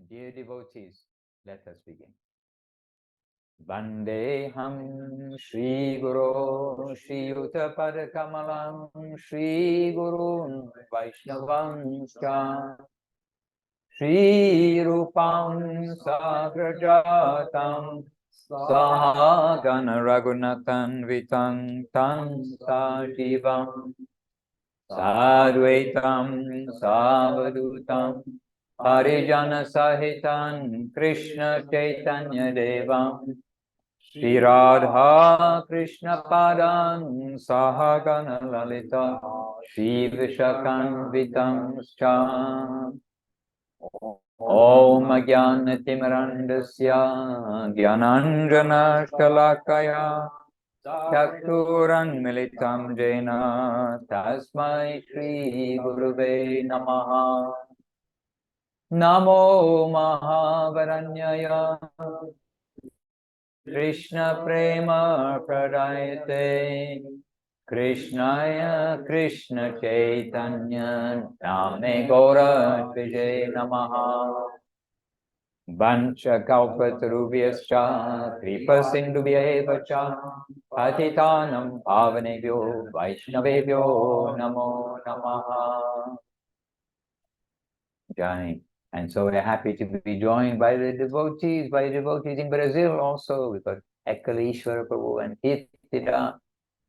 Dear devotees, let us begin. Vandeham Shri Guru Shri Yuta Padakamalam Shri Gurun Vaishnavam Shri Rupam Sagrajatam Sahagana Raghunathan Vitam Tam Sajivam Sadvaitam Savadutam Harijana Sahitan Krishna Chaitanya Devam Shri Radha Krishna Padan Sahagana Lalita Shri Vishakan Vitam Cha Om Jnana Timirandasya Jnananjana Shalakaya Chakturan Militam Jena Tasmai Shri Guruve Namaha Namo Mahavaranyaya Krishna Prema Pradayate Krishnaya Krishna Chaitanya Name Gaura Vijay Namaha Vancha Kalpatarubhyascha Kripa Sindhubhyeva cha Patitanam Pavanebhyo Vaishnavebhyo Namo Namaha Jai. And so we're happy to be joined by the devotees in Brazil also. We've got Ekalishwara Prabhu and Hitira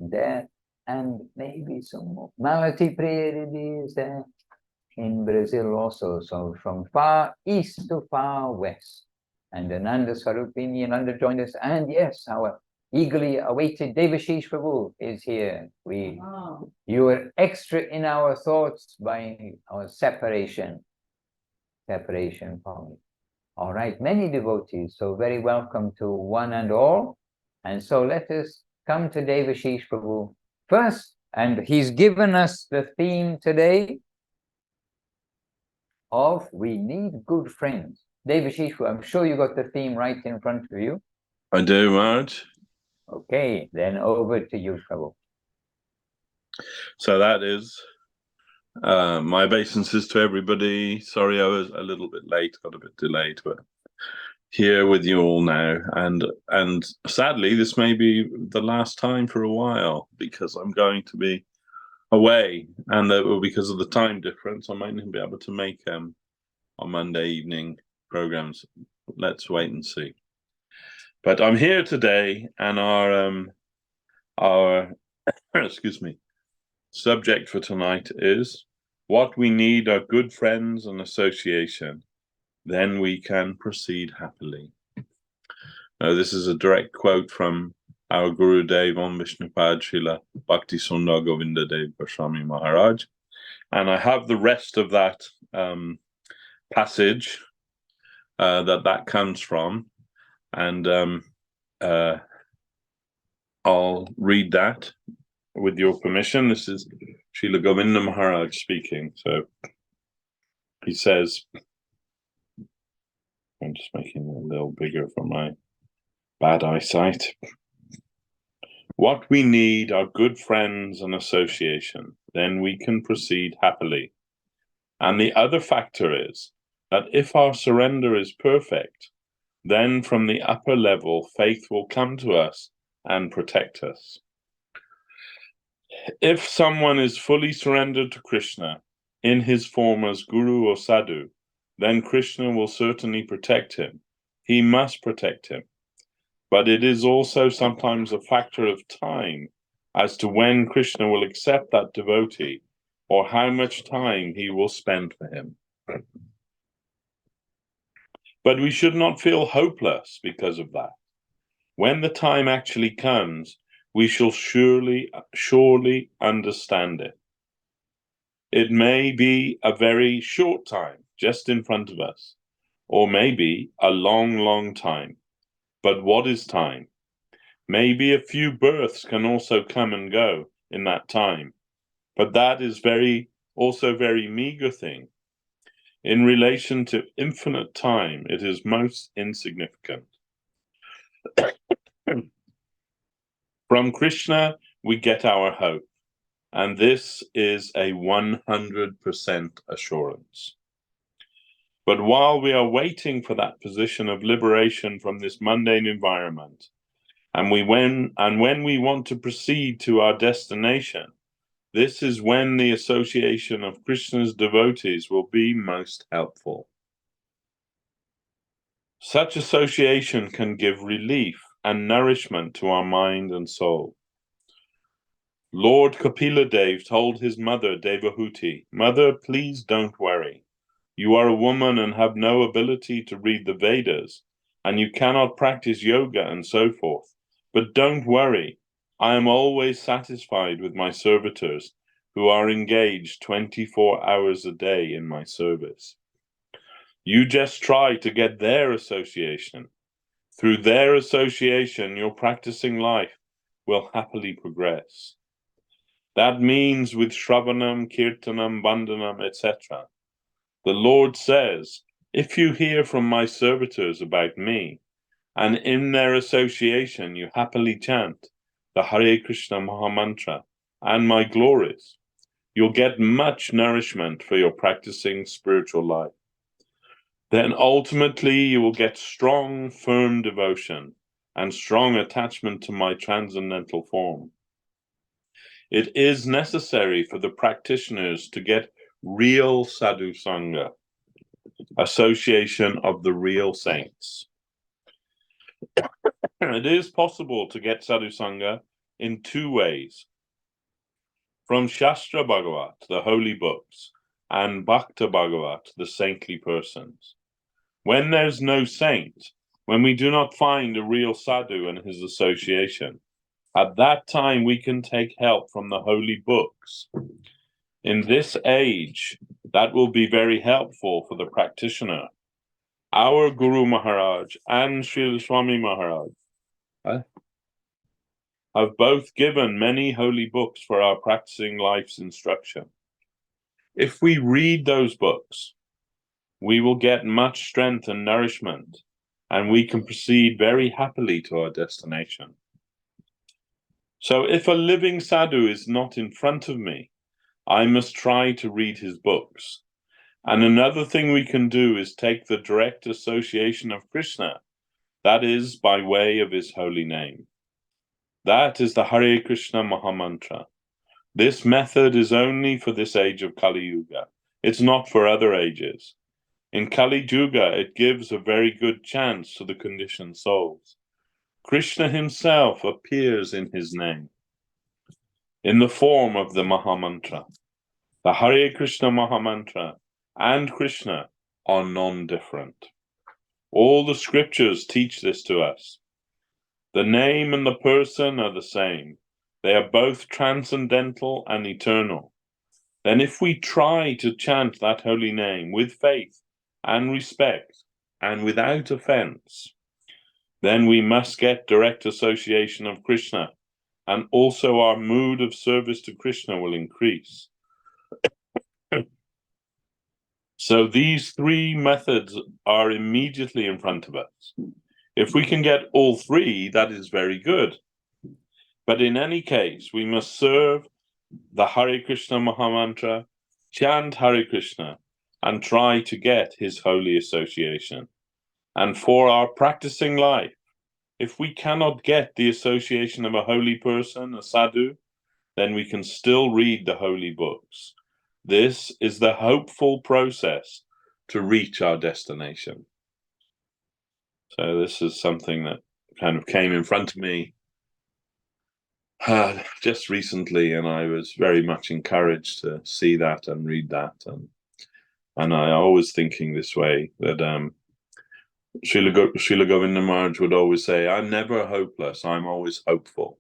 there, and maybe some more. Malati Priyadidi is there in Brazil also. So from far east to far west. And Ananda Sarupini and Ananda joined us. And yes, our eagerly awaited Devashish Prabhu is here. You were extra in our thoughts by our separation from it. All right, many devotees, so very welcome to one and all. And so let us come to Devashish Prabhu first, and he's given us the theme today of we need good friends. Devashish Prabhu, I'm sure you got the theme right in front of you. I do, Maharaj. Okay, then over to you, Prabhu. So that is my obeisances to everybody. Sorry I was a little bit late, got a bit delayed, but here with you all now. And sadly, this may be the last time for a while because I'm going to be away, and because of the time difference, I might not be able to make on Monday evening programs. Let's wait and see. But I'm here today, and our excuse me, subject for tonight is what we need are good friends and association. Then we can proceed happily. Now, this is a direct quote from our Guru Dev Om Vishnupad Srila Bhakti Sundar Govinda Dev Goswami Maharaj. And I have the rest of that passage that comes from. And I'll read that with your permission. This is Srila Govinda Maharaj speaking. So he says, I'm just making it a little bigger for my bad eyesight. What we need are good friends and association. Then we can proceed happily. And the other factor is that if our surrender is perfect, then from the upper level, faith will come to us and protect us. If someone is fully surrendered to Krishna in his form as Guru or Sadhu, then Krishna will certainly protect him. He must protect him. But it is also sometimes a factor of time as to when Krishna will accept that devotee or how much time he will spend for him. But we should not feel hopeless because of that. When the time actually comes, we shall surely understand it. It may be a very short time just in front of us, or maybe a long, long time. But what is time? Maybe a few births can also come and go in that time, but that is also very meager thing. In relation to infinite time, it is most insignificant. From Krishna, we get our hope, and this is a 100% assurance. But while we are waiting for that position of liberation from this mundane environment, and when we want to proceed to our destination, this is when the association of Krishna's devotees will be most helpful. Such association can give relief and nourishment to our mind and soul. Lord Kapila Dev told his mother Devahuti, "Mother, please don't worry. You are a woman and have no ability to read the Vedas, and you cannot practice yoga and so forth. But don't worry. I am always satisfied with my servitors, who are engaged 24 hours a day in my service. You just try to get their association. Through their association, your practicing life will happily progress. That means with Shravanam, Kirtanam, Bandhanam, etc. The Lord says, if you hear from my servitors about me, and in their association you happily chant the Hare Krishna Mahamantra and my glories, you'll get much nourishment for your practicing spiritual life. Then ultimately you will get strong, firm devotion and strong attachment to my transcendental form. It is necessary for the practitioners to get real sadhu sangha, association of the real saints. It is possible to get sadhu sangha in two ways: from Shastra Bhagavat, the holy books, and Bhakta Bhagavat, the saintly persons. When there's no saint, when we do not find a real sadhu and his association, at that time we can take help from the holy books. In this age, that will be very helpful for the practitioner. Our Guru Maharaj and Srila Swami Maharaj have both given many holy books for our practicing life's instruction. If we read those books, we will get much strength and nourishment, and we can proceed very happily to our destination. So if a living sadhu is not in front of me, I must try to read his books. And another thing we can do is take the direct association of Krishna, that is by way of his holy name. That is the Hare Krishna Mahamantra. This method is only for this age of Kali Yuga. It's not for other ages. In Kali Yuga, it gives a very good chance to the conditioned souls. Krishna himself appears in his name, in the form of the Mahamantra. The Hare Krishna Mahamantra and Krishna are non-different. All the scriptures teach this to us. The name and the person are the same. They are both transcendental and eternal. Then if we try to chant that holy name with faith and respect and without offense, then we must get direct association of Krishna, and also our mood of service to Krishna will increase. So these three methods are immediately in front of us. If we can get all three, that is very good. But in any case, we must serve the Hare Krishna Mahamantra, chant Hare Krishna, and try to get his holy association. And for our practicing life, if we cannot get the association of a holy person, a sadhu, then we can still read the holy books. This is the hopeful process to reach our destination. So this is something that kind of came in front of me just recently, and I was very much encouraged to see that and read that. And I always thinking this way, that Srila Govinda Maharaj would always say, I'm never hopeless, I'm always hopeful.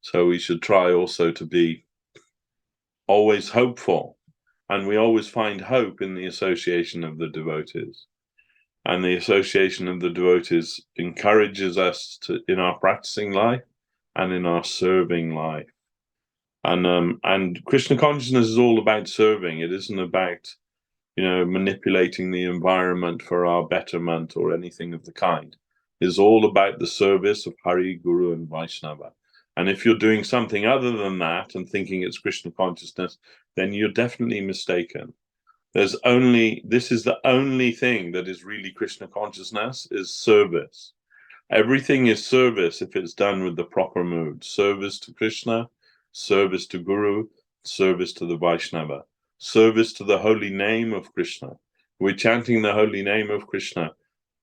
So we should try also to be always hopeful. And we always find hope in the association of the devotees. And the association of the devotees encourages us to, in our practicing life and in our serving life. And Krishna consciousness is all about serving. It isn't about, manipulating the environment for our betterment or anything of the kind. It's all about the service of Hari, Guru, and Vaishnava. And if you're doing something other than that and thinking it's Krishna consciousness, then you're definitely mistaken. This is the only thing that is really Krishna consciousness, is service. Everything is service if it's done with the proper mood. Service to Krishna, service to Guru, service to the Vaishnava, service to the holy name of Krishna. We're chanting the holy name of Krishna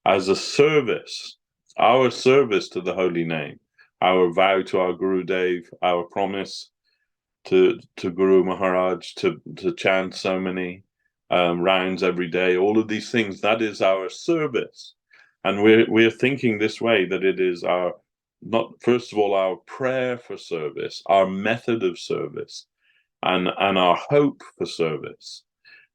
as a service, our service to the holy name, our vow to our Guru Dev, our promise to Guru Maharaj to chant so many rounds every day. All of these things, that is our service. And we're thinking this way, that it is our, not first of all, our prayer for service, our method of service, and our hope for service.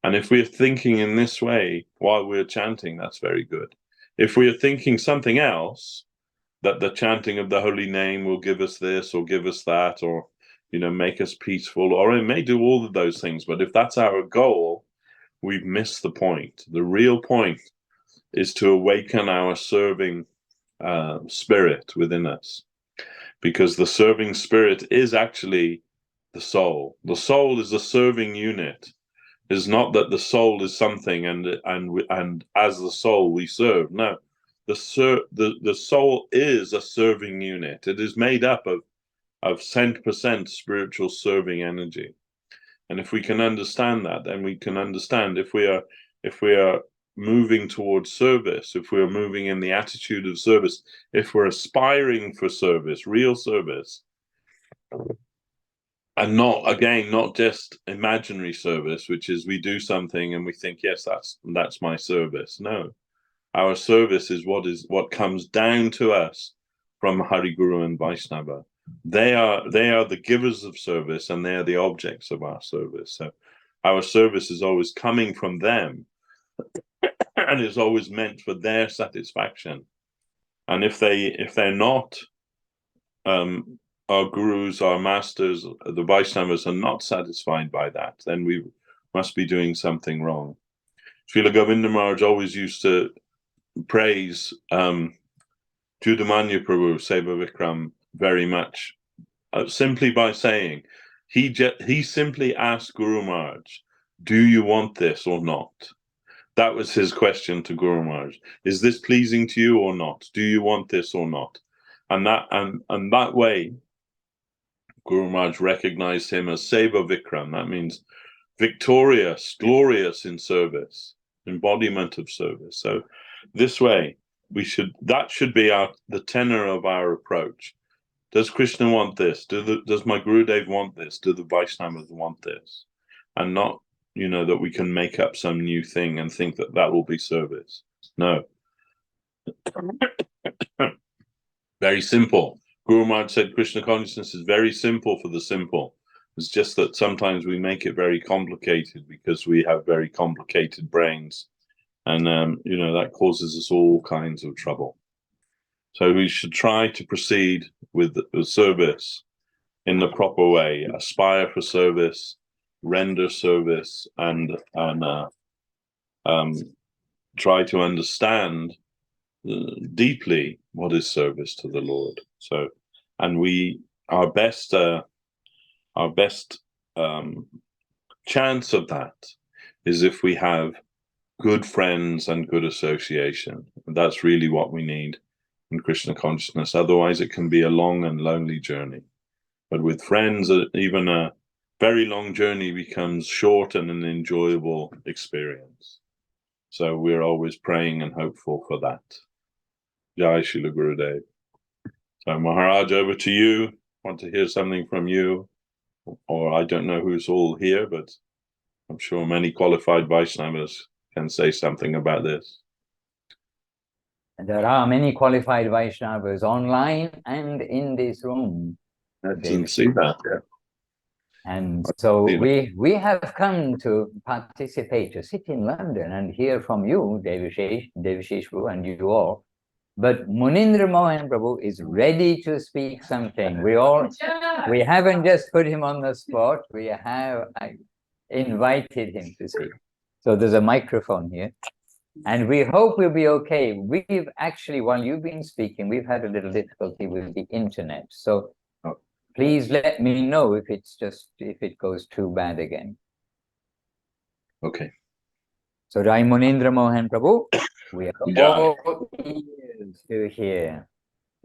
And if we're thinking in this way while we're chanting, that's very good. If we are thinking something else, that the chanting of the holy name will give us this or give us that, or make us peaceful, or it may do all of those things. But if that's our goal, we've missed the point. The real point is to awaken our serving spirit within us, because the serving spirit is actually the soul. The soul is a serving unit. It's not that the soul is something and as the soul we serve. No, the soul is a serving unit. It is made up of 100% spiritual serving energy. And if we can understand that, then we can understand if we are moving towards service, if we're moving in the attitude of service, if we're aspiring for service, real service, and not just imaginary service, which is we do something and we think, yes, that's my service. No, our service is what comes down to us from Hari Guru and Vaishnava. They are the givers of service, and they are the objects of our service. So our service is always coming from them, and is always meant for their satisfaction. And if they're not, our gurus, our masters, the Vaishnavas are not satisfied by that, then we must be doing something wrong. Srila Govinda Maharaj always used to praise Judamanya Prabhu, Seva Vikram, very much, simply by saying, he simply asked Guru Maharaj, do you want this or not? That was his question to Guru Maharaj. Is this pleasing to you or not? Do you want this or not? And that way, Guru Maharaj recognized him as Seva Vikram. That means victorious, glorious in service, embodiment of service. So this way, that should be the tenor of our approach. Does Krishna want this? Does my Gurudev want this? Do the Vaishnavas want this? And not, that we can make up some new thing and think that will be service. No. Very simple. Guru Maharaj said Krishna consciousness is very simple for the simple. It's just that sometimes we make it very complicated because we have very complicated brains. And, that causes us all kinds of trouble. So we should try to proceed with the service in the proper way, aspire for service, render service, and try to understand deeply what is service to the Lord. So, and our best chance of that is if we have good friends and good association. That's really what we need in Krishna consciousness. Otherwise, it can be a long and lonely journey. But with friends, even a very long journey becomes short and an enjoyable experience. So we're always praying and hopeful for that. Jai Srila Gurudev. So Maharaj, over to you. Want to hear something from you? Or I don't know who's all here, but I'm sure many qualified Vaishnavas can say something about this. There are many qualified Vaishnavas online and in this room. I didn't see that, yeah. And so we have come to participate, to sit in London and hear from you, Devashish Prabhu, and you all. But Munindra Mohan Prabhu is ready to speak something. We haven't just put him on the spot, we have invited him to speak. So there's a microphone here. And we hope we'll be okay. We've actually, while you've been speaking, we've had a little difficulty with the internet. So please let me know if it goes too bad again. Okay. So Rai Munindra Mohan Prabhu, we are Jai. all ears to hear.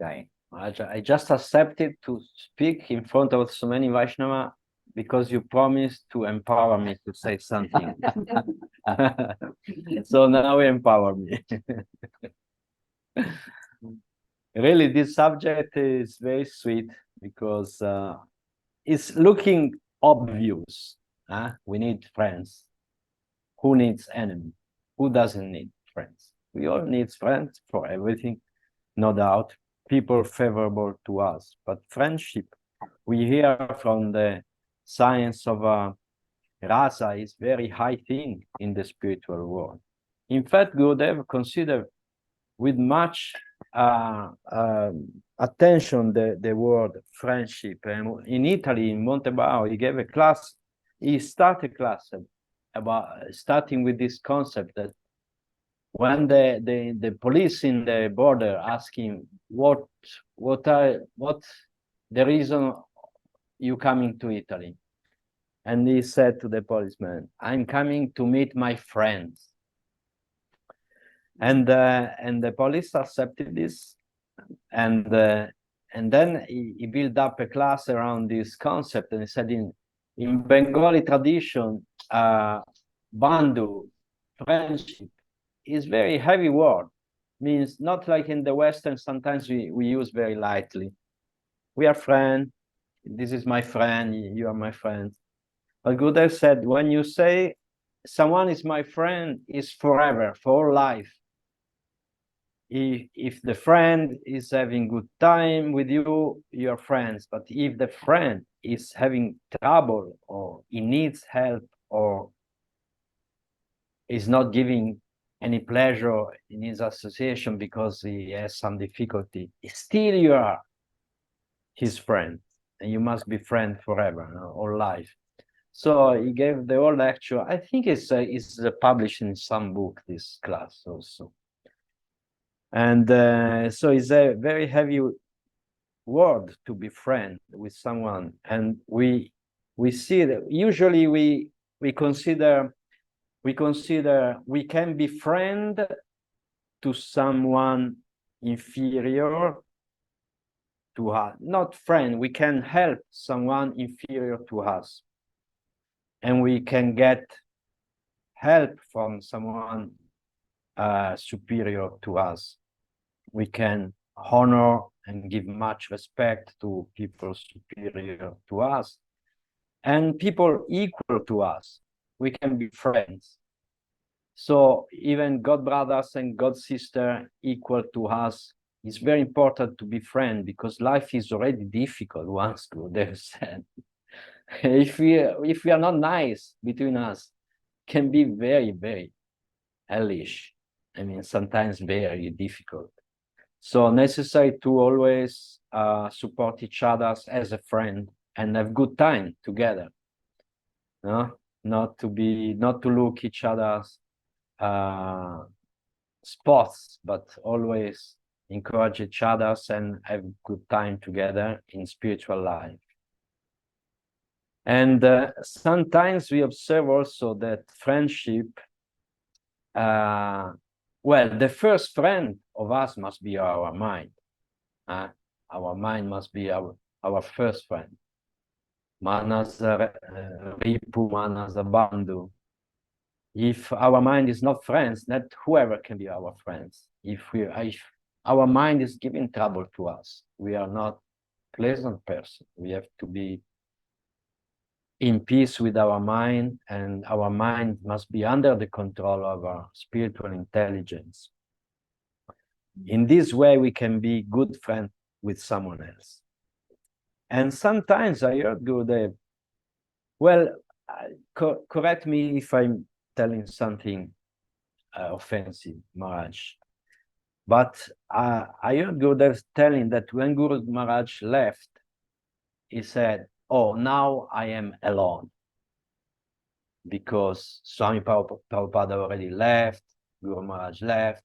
Jai. I just accepted to speak in front of so many Vaishnava because you promised to empower me to say something. So now you empower me. Really, this subject is very sweet because it's looking obvious. We need friends. Who needs enemy? Who doesn't need friends? We all need friends for everything, no doubt. People favorable to us, but friendship, we hear from the science of rasa, is very high thing in the spiritual world. In fact, Gurudev considered with much attention the word friendship. And in Italy, in Montebao, he gave a class. He started a class about starting with this concept that when the police in the border ask him what the reason you coming to Italy, and he said to the policeman, "I'm coming to meet my friends." And the police accepted this, and then he built up a class around this concept, and he said in Bengali tradition, bandhu, friendship, is very heavy word. Means not like in the Western, sometimes we use very lightly. We are friends, this is my friend, you are my friend. But Gurudev said, when you say someone is my friend, is forever, for life. If the friend is having good time with you, you're friends. But if the friend is having trouble or he needs help or is not giving any pleasure in his association because he has some difficulty, still you are his friend, and you must be friends forever, or life. So he gave the whole lecture. I think it's published in some book, this class also. And so it's a very heavy word to be friend with someone. And we see that usually we consider we can be friend to someone inferior to us. Not friend, we can help someone inferior to us. And we can get help from someone superior to us. We can honor and give much respect to people superior to us and people equal to us. We can be friends. So even God brothers and God sister equal to us, it's very important to be friends because life is already difficult, once Gurudev said. If we are not nice between us, can be very, very hellish. I mean, sometimes very difficult. So necessary to always support each other as a friend and have good time together. No? Not to look each other's spots, but always encourage each other and have good time together in spiritual life. And sometimes we observe also that friendship, well, the first friend of us must be our mind. Our mind must be our first friend. Manasa Ripu, Manasa Bandhu. If our mind is not friends, not whoever can be our friends. If our mind is giving trouble to us, we are not pleasant person. We have to be in peace with our mind, and our mind must be under the control of our spiritual intelligence. In this way, we can be good friends with someone else. And sometimes I heard Gurudev, well, correct me if I'm telling something offensive, Maharaj. But I heard Gurudev telling that when Guru Maharaj left, he said, "Oh, now I am alone." Because Swami Prabhupada already left, Guru Maharaj left.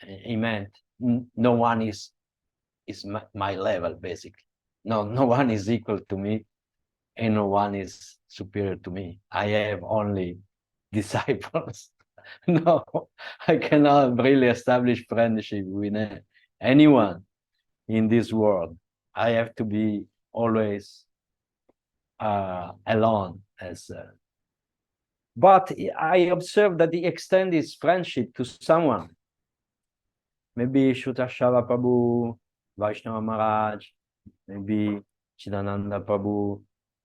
He meant no one is my level, basically. No one is equal to me, and no one is superior to me. I have only disciples. No, I cannot really establish friendship with anyone in this world. I have to be always alone. But I observe that he extends his friendship to someone. Maybe Shutashala Prabhu, Vaishnava Maharaj, maybe Chidananda Prabhu,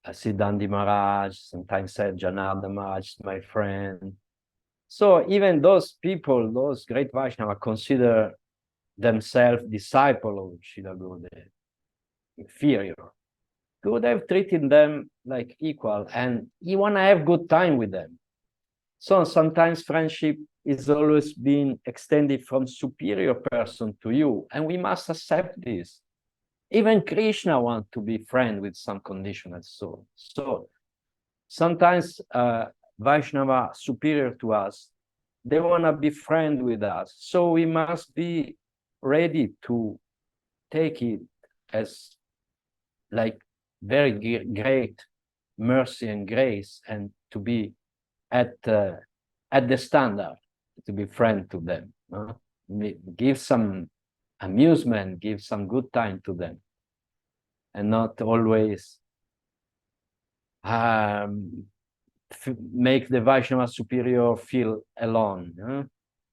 Siddhandi Maharaj, sometimes said Janardhan Maharaj, my friend. So even those people, those great Vaishnava, consider themselves disciple of Srila Gurudev, inferior. Gurudev treated them like equal, and he want to have good time with them. So sometimes friendship is always being extended from superior person to you, and we must accept this. Even Krishna wants to be friend with some conditional soul. So sometimes Vaishnava superior to us, they want to be friend with us. So we must be ready to take it as like very great mercy and grace, and to be at the standard, to be friend to them. Give some amusement, give some good time to them, and not always make the Vaishnava superior feel alone.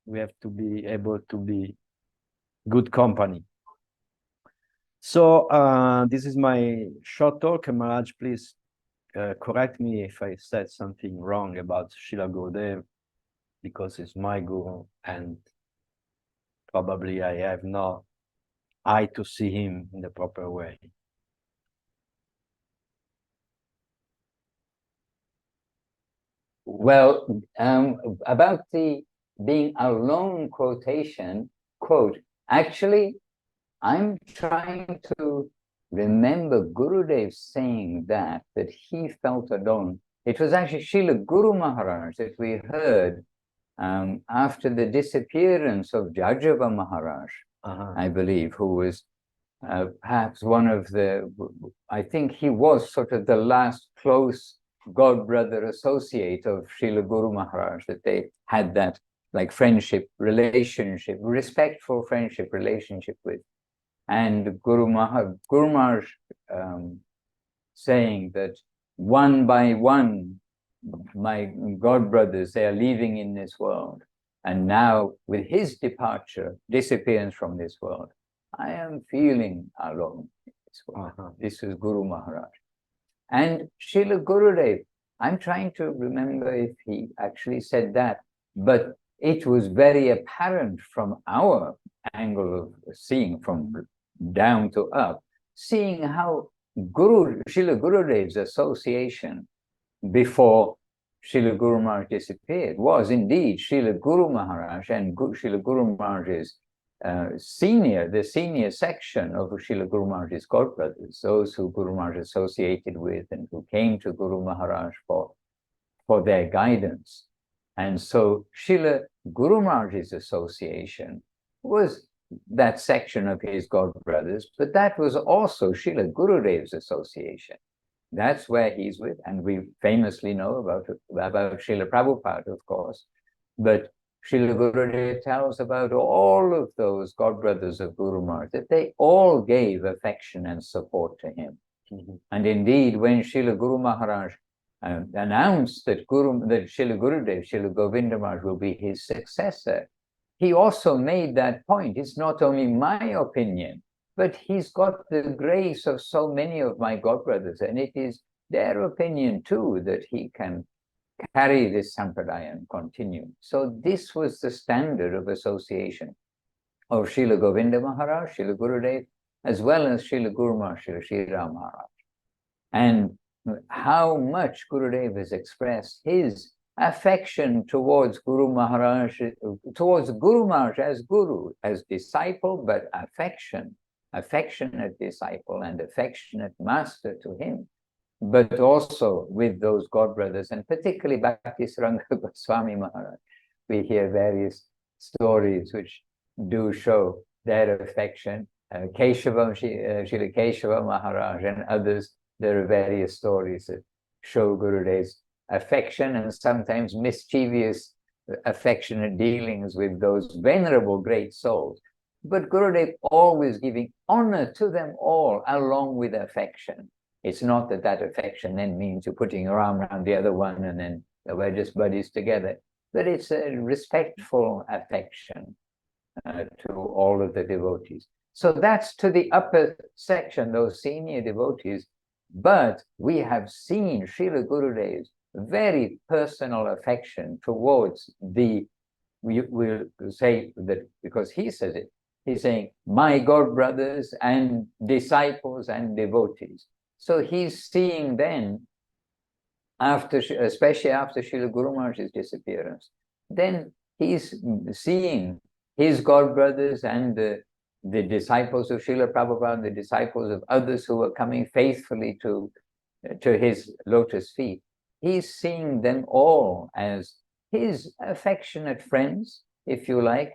We have to be able to be good company. So this is my short talk. Maharaj, please correct me if I said something wrong about Srila Gurudev, because it's my guru, and probably I have no eye to see him in the proper way. Well, about the being alone quotation, quote, actually, I'm trying to remember Gurudev saying that he felt alone. It was actually Srila Guru Maharaj that we heard after the disappearance of Jajava Maharaj, I believe, who was perhaps one of the, I think he was sort of the last close god-brother associate of Srila Guru Maharaj, that they had that like friendship relationship, respectful friendship relationship with. And Guru Maharaj saying that one by one, my god brothers, they are leaving in this world. And now with his departure, disappearance from this world, I am feeling alone in this world. This is Guru Maharaj. And Srila Gurudev, I'm trying to remember if he actually said that, but it was very apparent from our angle of seeing from down to up, seeing how Srila Gurudev's association before Srila Guru Maharaj disappeared was indeed Srila Guru Maharaj and Srila Guru Maharaj's the senior section of Srila Guru Maharaj's godbrothers, those who Guru Maharaj associated with and who came to Guru Maharaj for their guidance. And so Srila Guru Maharaj's association was that section of his godbrothers, but that was also Srila Gurudev's association. That's where he's with, and we famously know about Srila Prabhupada, of course, but Srila Gurudev tells about all of those godbrothers of Guru Maharaj, that they all gave affection and support to him. And indeed, when Srila Guru Maharaj announced that Srila Gurudev, Srila Govinda Maharaj will be his successor, he also made that point. It's not only my opinion, but he's got the grace of so many of my godbrothers, and it is their opinion too that he can carry this sampradaya and continue. So this was the standard of association of Srila Govinda Maharaj, Srila Gurudev, as well as Srila Guru Maharaj, Srila Sri Ram Maharaj. And how much Gurudev has expressed his affection towards Guru Maharaj, towards Guru Maharaj as Guru, as disciple, but affectionate disciple and affectionate master to him, but also with those godbrothers, and particularly Bhaktisaranga Goswami Maharaj. We hear various stories which do show their affection. Srila Keshava Maharaj and others, there are various stories that show Gurudev's affection and sometimes mischievous affectionate dealings with those venerable great souls. But Gurudev always giving honor to them all along with affection. It's not that that affection then means you're putting your arm around the other one and then we're just buddies together. But it's a respectful affection to all of the devotees. So that's to the upper section, those senior devotees. But we have seen Srila Gurudev's very personal affection towards the, we will say that because he says it, he's saying, my God brothers and disciples and devotees. So he's seeing then, after, especially after Srila Guru Maharaj's disappearance, then he's seeing his God brothers and the disciples of Srila Prabhupada, the disciples of others who are coming faithfully to his lotus feet. He's seeing them all as his affectionate friends, if you like.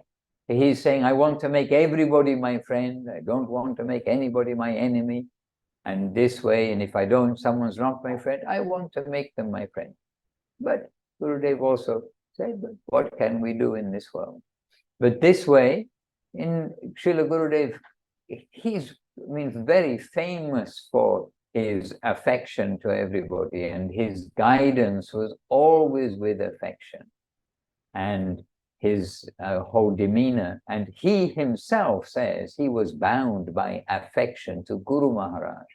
He's saying, I want to make everybody my friend. I don't want to make anybody my enemy. And this way, and if I don't, someone's not my friend, I want to make them my friend. But Gurudev also said, but what can we do in this world? But this way, in Srila Gurudev, he's very famous for his affection to everybody, and his guidance was always with affection, and his whole demeanor. And he himself says he was bound by affection to Guru Maharaj.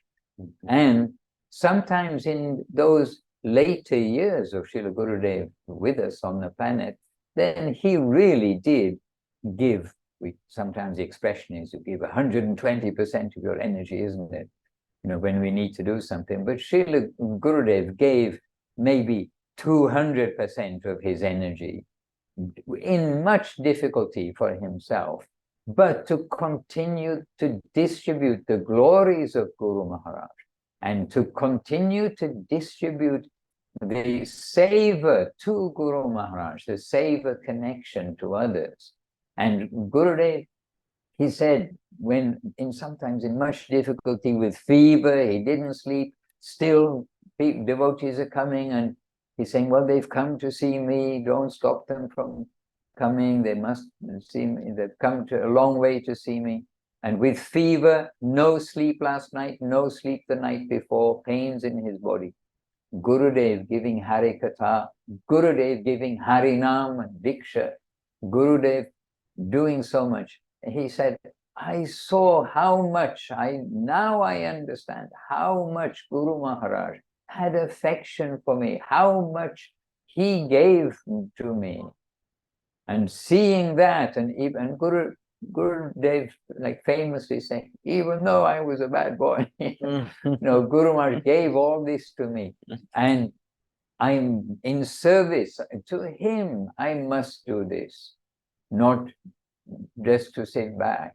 And sometimes in those later years of Srila Gurudev with us on the planet, then he really did give, sometimes the expression is to give 120% of your energy, isn't it? You know, when we need to do something. But Srila Gurudev gave maybe 200% of his energy in much difficulty for himself, but to continue to distribute the glories of Guru Maharaj and to continue to distribute the savor to Guru Maharaj, the savor connection to others. And Gurudev, he said, when sometimes in much difficulty with fever, he didn't sleep, still devotees are coming, and he's saying, well, they've come to see me, don't stop them from coming, they must see me, they've come to a long way to see me. And with fever, no sleep last night, no sleep the night before, pains in his body. Gurudev giving Hari Katha, Gurudev giving Harinam and Diksha, Gurudev doing so much. He said, I saw how much, now I understand how much Guru Maharaj had affection for me, how much he gave to me. And seeing that, and even Gurudev, like famously saying, even though I was a bad boy, no, Guru Maharaj gave all this to me, and I'm in service to him. I must do this, not just to sit back.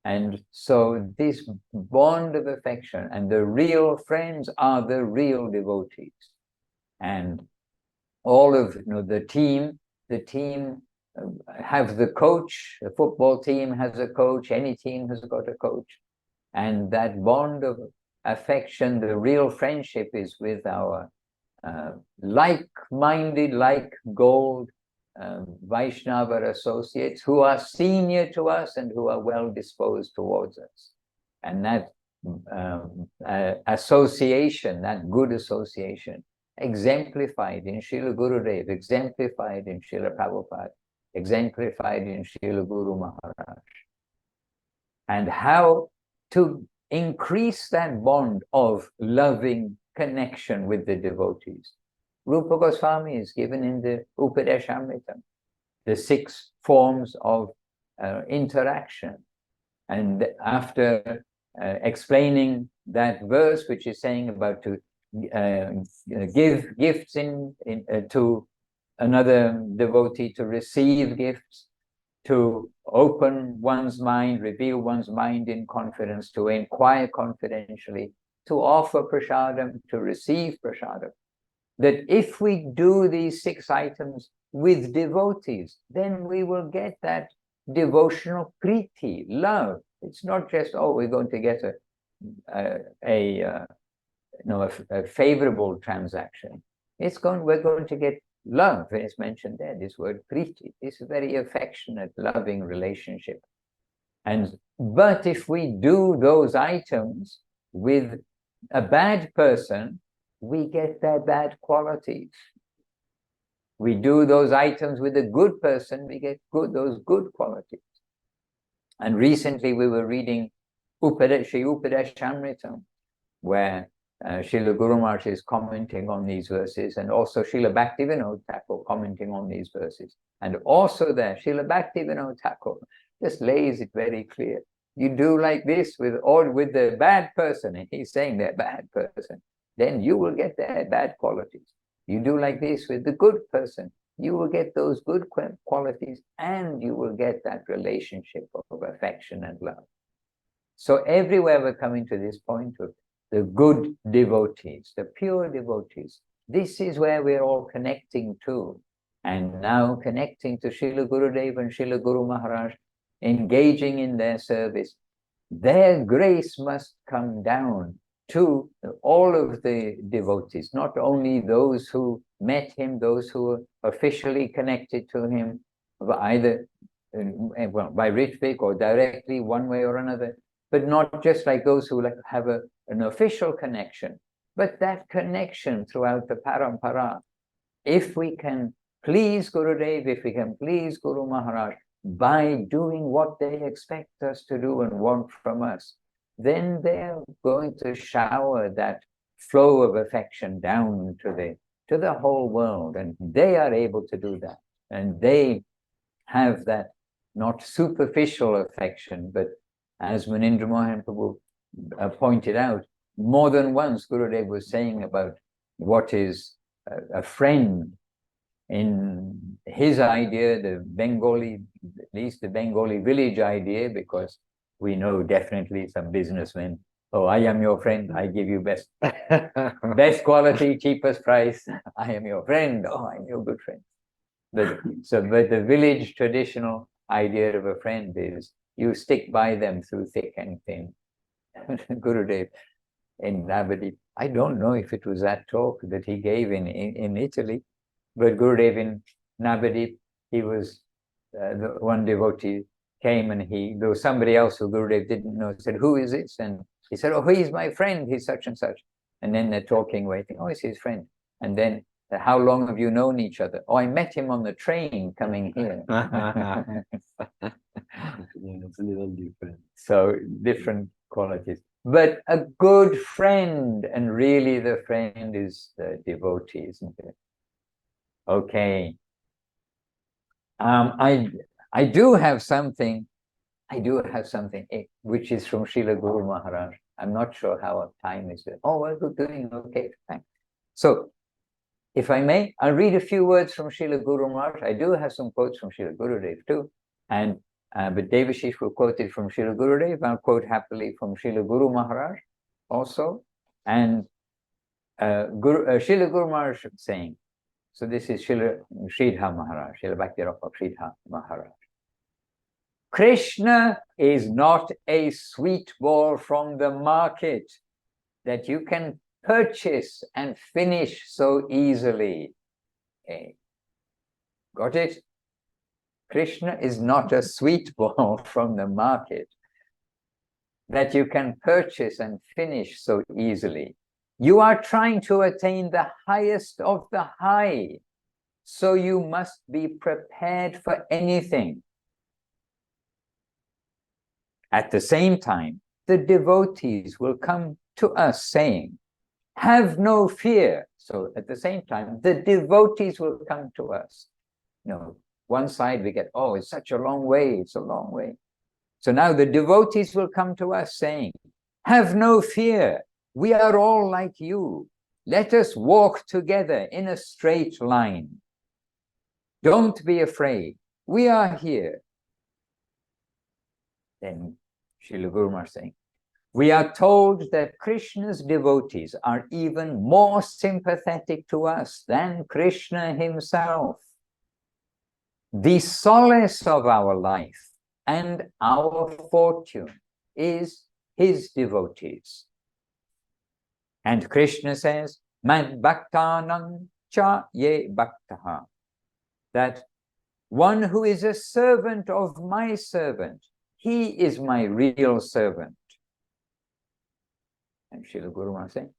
And so this bond of affection, and the real friends are the real devotees. And all of the team have the coach. The football team has a coach, any team has got a coach. And that bond of affection, the real friendship, is with our like-minded, like gold Vaishnava associates who are senior to us and who are well disposed towards us. And that association, that good association, exemplified in Srila Gurudev, exemplified in Srila Prabhupada, exemplified in Srila Guru Maharaj. And how to increase that bond of loving connection with the devotees. Rupa Goswami is given in the Upadeshamrita, the 6 forms of interaction. And after explaining that verse, which is saying about to give gifts to another devotee, to receive gifts, to open one's mind, reveal one's mind in confidence, to inquire confidentially, to offer prasadam, to receive prasadam. That if we do these 6 items with devotees, then we will get that devotional priti, love. It's not just, oh, we're going to get a favorable transaction. We're going to get love is mentioned there, this word priti, this very affectionate, loving relationship. But if we do those items with a bad person, we get their bad qualities. We do those items with a good person, we get those good qualities. And recently we were reading Sri Upadeshamritam, where Srila Guru Maharaj is commenting on these verses, and also Srila Bhaktivinoda Thakur commenting on these verses. And also there, Srila Bhaktivinoda Thakur just lays it very clear. You do like this with the bad person, and he's saying they're bad person, then you will get their bad qualities. You do like this with the good person, you will get those good qualities, and you will get that relationship of affection and love. So everywhere we're coming to this point of the good devotees, the pure devotees, this is where we're all connecting to. And now connecting to Srila Gurudev and Srila Guru Maharaj, engaging in their service, their grace must come down to all of the devotees, not only those who met him, those who are officially connected to him, either by Ritvik or directly, one way or another, but not just like those who have an official connection, but that connection throughout the parampara. If we can please Gurudev, if we can please Guru Maharaj by doing what they expect us to do and want from us, then they're going to shower that flow of affection down to the whole world, and they are able to do that. And they have that not superficial affection, but as Munindra Mohan Prabhu pointed out, more than once Gurudev was saying about what is a friend. In his idea, the Bengali, at least the Bengali village idea, because we know definitely some businessmen, oh, I am your friend, I give you best quality, cheapest price, I am your friend, oh, I'm your good friend. But the village traditional idea of a friend is you stick by them through thick and thin. Gurudev in Navadip, I don't know if it was that talk that he gave in Italy, but Gurudev in Navadip, he was the one devotee came, and there was somebody else who Gurudev didn't know, said, who is this? And he said, oh, he's my friend, he's such and such. And then they're talking, waiting, oh, it's his friend. And then, how long have you known each other? Oh, I met him on the train coming here. It's a little different. So different qualities. But a good friend, and really the friend is the devotee, isn't it? Okay. I do have something which is from Srila Guru Maharaj. I'm not sure how our time is. Oh, well, good doing. Okay, thanks. So, if I may, I'll read a few words from Srila Guru Maharaj. I do have some quotes from Srila Gurudev too. And but Devashish will quote it from Srila Gurudev. I'll quote happily from Srila Guru Maharaj also. And Srila Guru Maharaj saying, so this is Srila Sridhar Maharaj, Srila Bhakti-Rapa Sridhar Maharaj. Krishna is not a sweet ball from the market that you can purchase and finish so easily. Okay. Got it? Krishna is not a sweet ball from the market that you can purchase and finish so easily. You are trying to attain the highest of the high, so you must be prepared for anything. At the same time, the devotees will come to us saying, have no fear. So at the same time, the devotees will come to us. You know, one side we get, oh, it's such a long way, it's a long way. So now the devotees will come to us saying, have no fear. We are all like you. Let us walk together in a straight line. Don't be afraid. We are here. Then Srila Guru Maharaj saying, we are told that Krishna's devotees are even more sympathetic to us than Krishna himself. The solace of our life and our fortune is his devotees. And Krishna says, Mad Bhaktanam cha ye bhaktaha, that one who is a servant of my servant, he is my real servant. And Srila Guru Maharaj saying,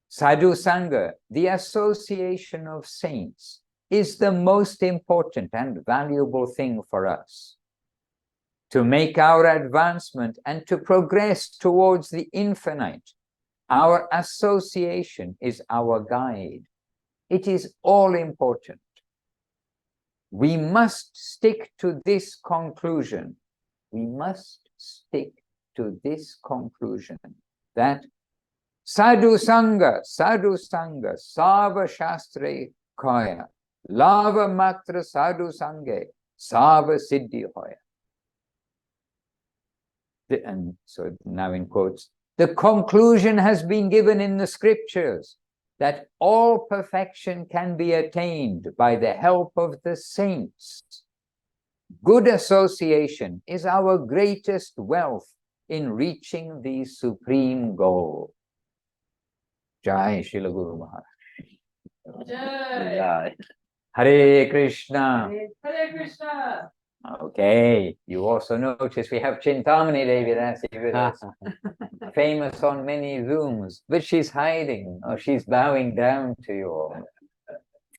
Sadhu Sangha, the association of saints, is the most important and valuable thing for us. To make our advancement and to progress towards the infinite, our association is our guide. It is all important. We must stick to this conclusion. We must stick to this conclusion that Sadhu Sangha, Sava Shastre Kaya, Lava Matra Sadhu Sange, Sava Siddhi Hoya. And so now in quotes, the conclusion has been given in the scriptures that all perfection can be attained by the help of the saints. Good association is our greatest wealth in reaching the supreme goal. Jai Srila Guru Maharaj. Jai. Hare Krishna. Hare Krishna. Okay, you also notice we have Chintamani Devi Dasi with us. Famous on many Zooms, but she's hiding, or she's bowing down to you all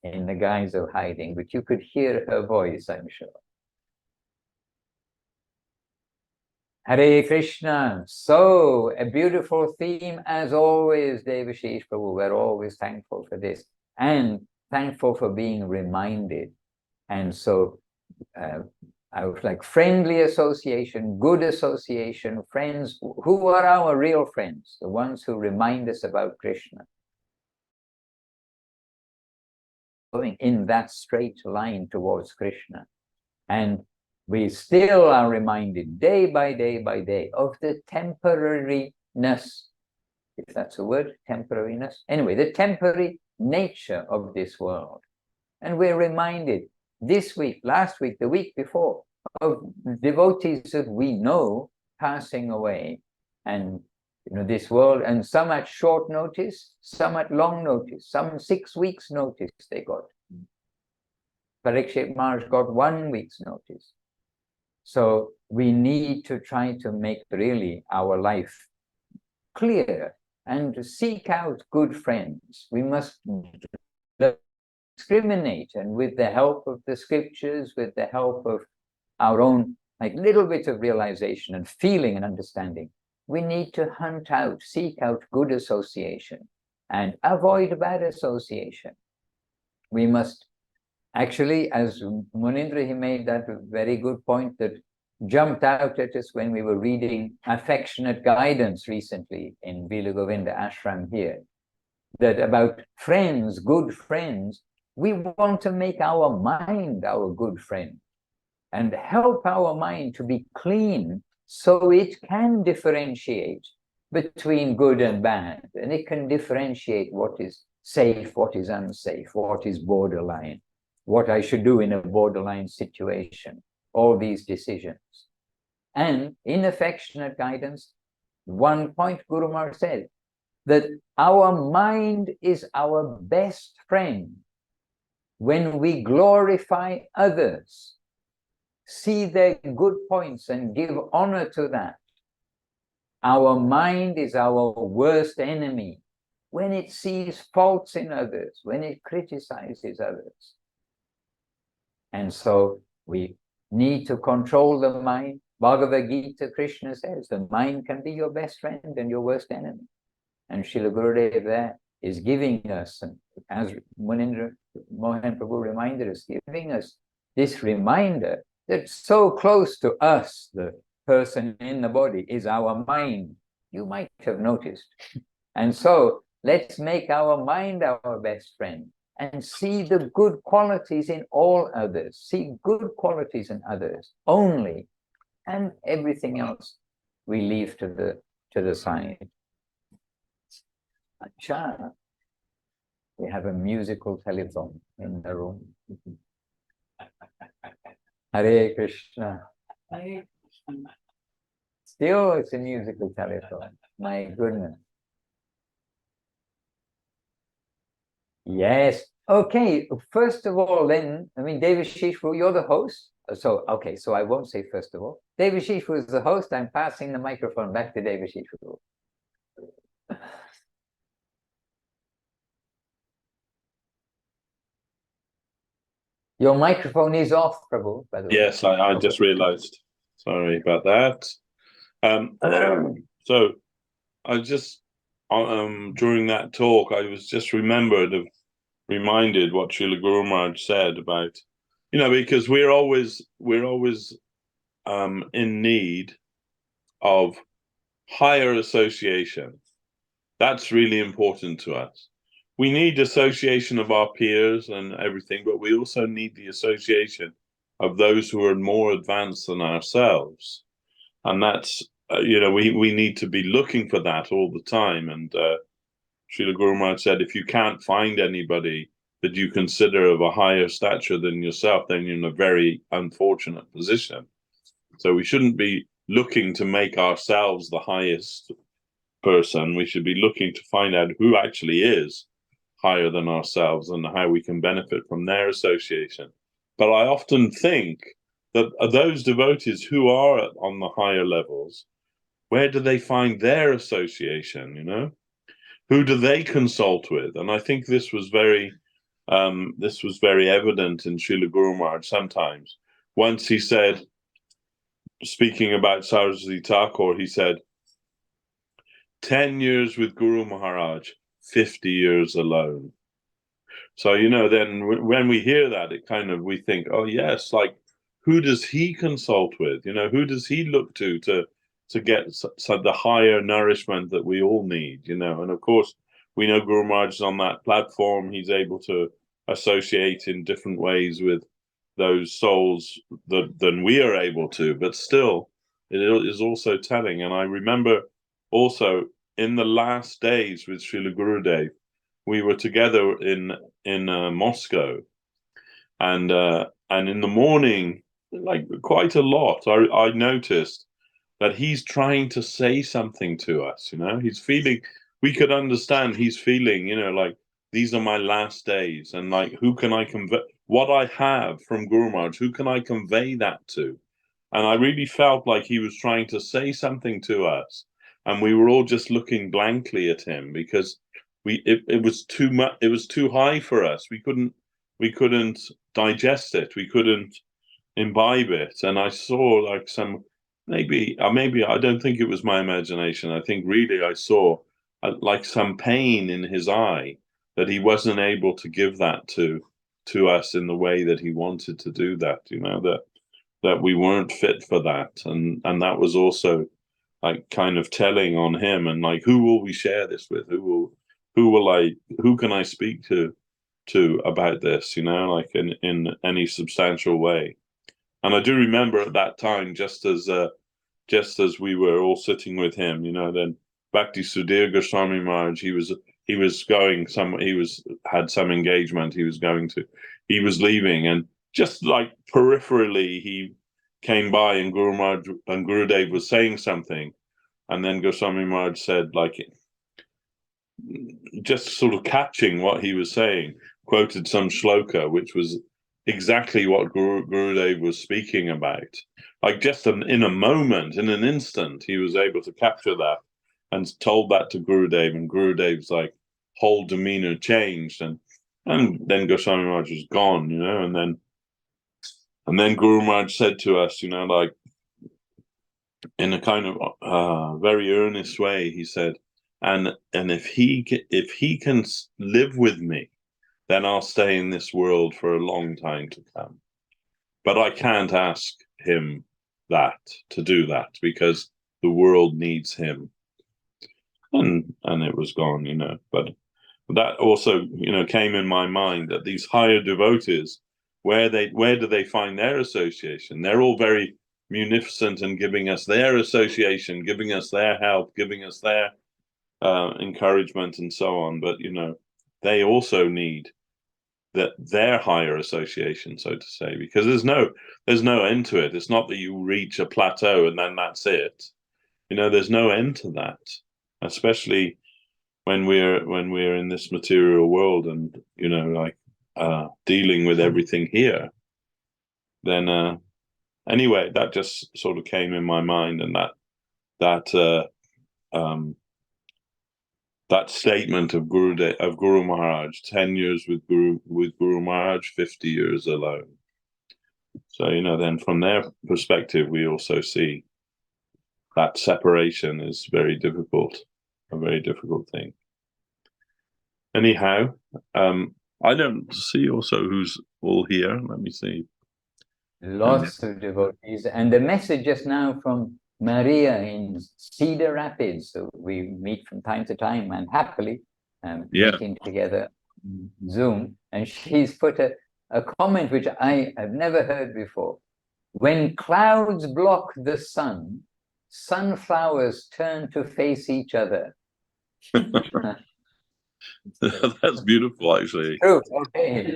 in the guise of hiding, but you could hear her voice, I'm sure. Hare Krishna. So, a beautiful theme as always, Devashish Prabhu. We're always thankful for this and thankful for being reminded. And so, I was like friendly association, good association, friends. Who are our real friends? The ones who remind us about Krishna. Going in that straight line towards Krishna. And we still are reminded day by day of the temporariness, if that's a word, temporariness. Anyway, the temporary nature of this world. And we're reminded this week, last week, the week before, of devotees that we know passing away. And you know, this world, and some at short notice, some at long notice, some 6 weeks notice they got. Parikshit Maharaj got 1 week's notice. So we need to try to make really our life clear and to seek out good friends. We must discriminate, and with the help of the scriptures, with the help of our own like little bit of realization and feeling and understanding, we need to hunt out, seek out good association and avoid bad association. We must actually, as Munindra, he made that very good point that jumped out at us when we were reading Affectionate Guidance recently in Vila Govinda Ashram here, that about friends, good friends, we want to make our mind our good friend and help our mind to be clean so it can differentiate between good and bad, and it can differentiate what is safe, what is unsafe, what is borderline, what I should do in a borderline situation, all these decisions. And in Affectionate Guidance, one point Guru Maharaj said, that our mind is our best friend when we glorify others, see their good points and give honor to that. Our mind is our worst enemy when it sees faults in others, when it criticizes others. And so we need to control the mind. Bhagavad Gita, Krishna says, the mind can be your best friend and your worst enemy. And Srila Gurudev there is giving us, as Munindra Mohan Prabhu reminded us, giving us this reminder that so close to us, the person in the body, is our mind. You might have noticed. And so let's make our mind our best friend and see the good qualities in all others. See good qualities in others only, and everything else we leave to the side. Acha. We have a musical telephone in the room. Hare Krishna. Hare Krishna. Still, it's a musical telephone. My goodness. Yes, Okay, first of all, then, I mean, David Shishfu, you're the host. So, okay, so I won't say first of all. David Shishfu is the host. I'm passing the microphone back to David Shishfu. Your microphone is off, Prabhu, by the way. Yes, I just realized. Sorry about that. So I just during that talk, I was just reminded what Srila Guru Maharaj said about, because we're always in need of higher association. That's really important to us. We need association of our peers and everything, but we also need the association of those who are more advanced than ourselves. And that's, we need to be looking for that all the time. And Srila Guru Maharaj said, if you can't find anybody that you consider of a higher stature than yourself, then you're in a very unfortunate position. So we shouldn't be looking to make ourselves the highest person. We should be looking to find out who actually is higher than ourselves and how we can benefit from their association. But I often think that those devotees who are on the higher levels, where do they find their association? Who do they consult with? And I think this was very evident in Srila Guru Maharaj sometimes. Once he said, speaking about Saraswati Thakur, he said, 10 years with Guru Maharaj, 50 years alone. So, then when we hear that, we think, oh yes, like, who does he consult with? Who does he look to get the higher nourishment that we all need? And of course, we know Guru Maharaj is on that platform. He's able to associate in different ways with those souls than we are able to, but still, it is also telling. And I remember also in the last days with Srila Gurudev, we were together in Moscow, and in the morning, like quite a lot, I noticed that he's trying to say something to us. He's feeling. We could understand he's feeling. Like, these are my last days, and like, who can I convey what I have from Guru Maharaj? Who can I convey that to? And I really felt like he was trying to say something to us, and we were all just looking blankly at him because it was too much. It was too high for us. We couldn't digest it. We couldn't imbibe it. And I saw like some maybe I don't think it was my imagination. I think really I saw like some pain in his eye that he wasn't able to give that to us in the way that he wanted to do that. That we weren't fit for that, and that was also like kind of telling on him. And like, who will we share this with? Who can I speak to about this? Like in any substantial way. And I do remember at that time, just as we were all sitting with him, then Bhakti Sudhir Goswami Maharaj, he had some engagement he was leaving, and just like peripherally he came by, and Gurudev was saying something, and then Goswami Maharaj said, like, just sort of catching what he was saying, quoted some shloka, which was exactly what Gurudev was speaking about. Like, just in a moment, in an instant, he was able to capture that and told that to Gurudev, and Gurudev's like whole demeanor changed, and then Goswami Maharaj was gone, and then Guru Maharaj said to us, like, in a kind of very earnest way, he said, and if he can live with me, then I'll stay in this world for a long time to come. But I can't ask him to do that, because the world needs him. And it was gone, But that also, came in my mind, that these higher devotees, where do they find their association? They're all very munificent and giving us their association, giving us their help, giving us their encouragement and so on. But, they also need their higher association, so to say, because there's no end to it. It's not that you reach a plateau and then that's it. There's no end to that, especially when we're in this material world, and like dealing with everything here, then anyway, that just sort of came in my mind, and that statement of Guru Maharaj, 10 years with Guru Maharaj, 50 years alone. So, then from their perspective, we also see that separation is very difficult, a very difficult thing. Anyhow, I don't see also who's all here. Let me see. Lots of devotees. And the message just now from Maria in Cedar Rapids. So we meet from time to time and happily meeting together on Zoom. And she's put a comment which I have never heard before. When clouds block the sun, sunflowers turn to face each other. That's beautiful, actually. True. Okay.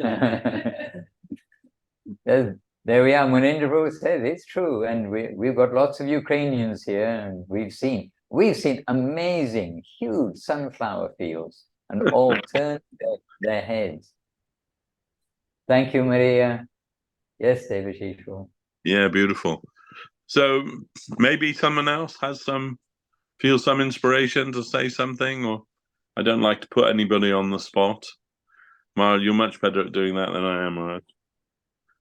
There we are. Munindra Prabhu says it's true, and we've got lots of Ukrainians here, and we've seen amazing, huge sunflower fields, and all turn their heads. Thank you, Maria. Yes, Devashishu. Yeah, beautiful. So maybe someone else feels some inspiration to say something, or I don't like to put anybody on the spot. Mar, you're much better at doing that than I am, right?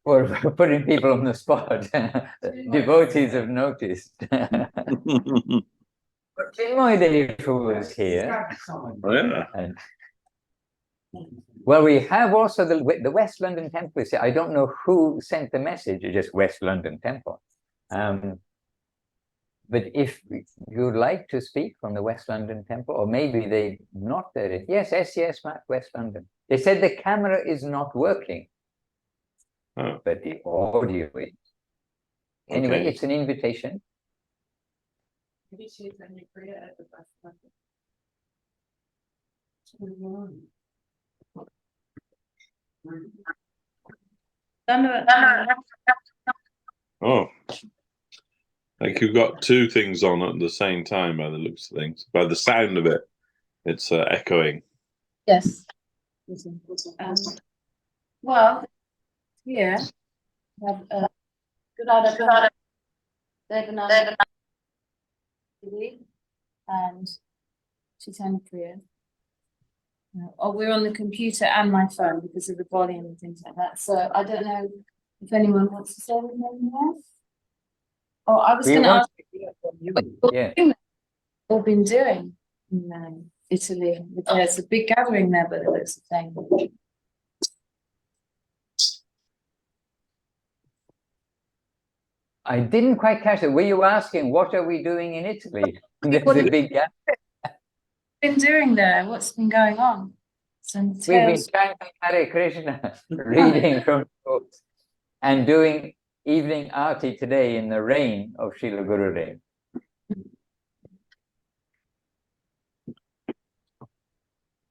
Or putting people on the spot. Devotees have noticed. Chinmoy Devu was here. Oh, yeah. Well, we have also the West London Temple. I don't know who sent the message, it's just West London Temple. But if you'd like to speak from the West London Temple, or maybe they not there. Yes, SES Map West London. They said the camera is not working. Oh. But the audio is. Anyway, Okay. it's an invitation. Maybe she's in Korea at the bus. Oh, like you've got two things on at the same time by the looks of things. By the sound of it, it's echoing. Yes. Well, here we have good order Devananda and Chaitanya Priya. Oh, we're on the computer and my phone because of the volume and things like that. So I don't know if anyone wants to say anything else. Oh, I was going to ask what Yeah. you've been doing in Italy. There's a big gathering there, but it looks the same. I didn't quite catch it. Were you asking what are we doing in Italy? There's What a have you big gap. been doing there? What's been going on? Some We've been tales. chanting Hare Krishna, reading from books, and doing evening aarti today in the rain of Srila Gurudev.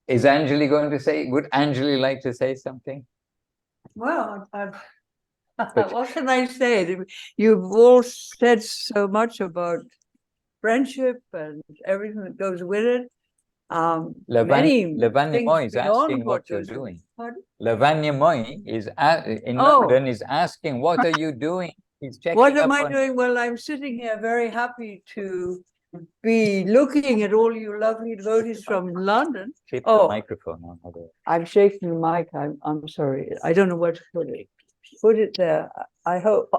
Is Anjali going to say, would Anjali like to say something? Well, what can I say? You've all said so much about friendship and everything that goes with it. Lavanya Moy is asking what you're doing. Lavanya Moy is in London is asking, what are you doing? He's checking What am up I on- doing? Well, I'm sitting here very happy to be looking at all you lovely devotees from London. Keep the Oh. microphone on. Although- I'm shaking the mic. I'm sorry. I don't know where to put it. Put it there. I hope.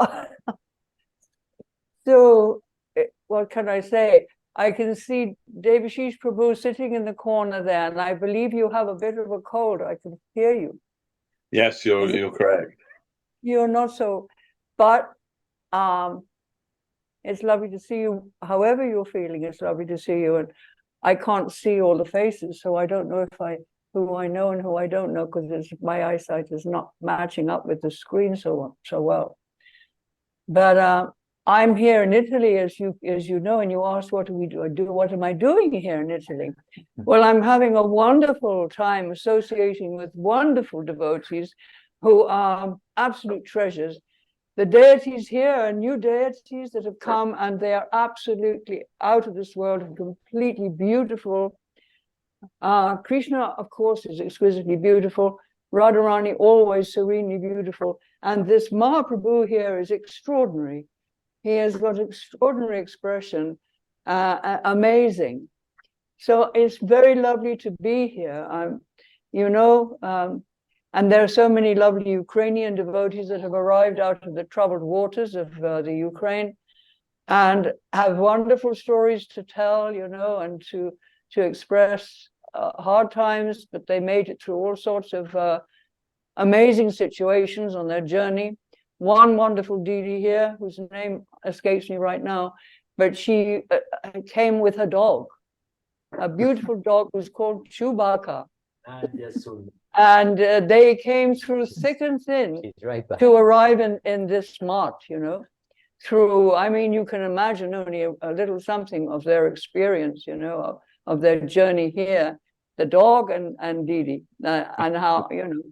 So, what can I say? I can see Devashish Prabhu sitting in the corner there, and I believe you have a bit of a cold. I can hear you. Yes, you're correct. You're not so, but it's lovely to see you. However you're feeling, it's lovely to see you. And I can't see all the faces, so I don't know who I know and who I don't know, because my eyesight is not matching up with the screen so well. But I'm here in Italy, as you know, and you asked what do we do? What am I doing here in Italy? Well, I'm having a wonderful time associating with wonderful devotees who are absolute treasures. The deities here are new deities that have come, and they are absolutely out of this world and completely beautiful. Krishna, of course, is exquisitely beautiful, Radharani always serenely beautiful. And this Mahaprabhu here is extraordinary. He has got extraordinary expression, amazing. So it's very lovely to be here. You know, and there are so many lovely Ukrainian devotees that have arrived out of the troubled waters of the Ukraine and have wonderful stories to tell, you know, and to express hard times, but they made it through all sorts of amazing situations on their journey. One wonderful Didi here, whose name escapes me right now, but she came with her dog, a beautiful dog who's called Chewbacca. And they came through thick and thin to arrive in this mart, you know, through, I mean, you can imagine only a little something of their experience, you know, of their journey here, the dog and Didi, and how, you know,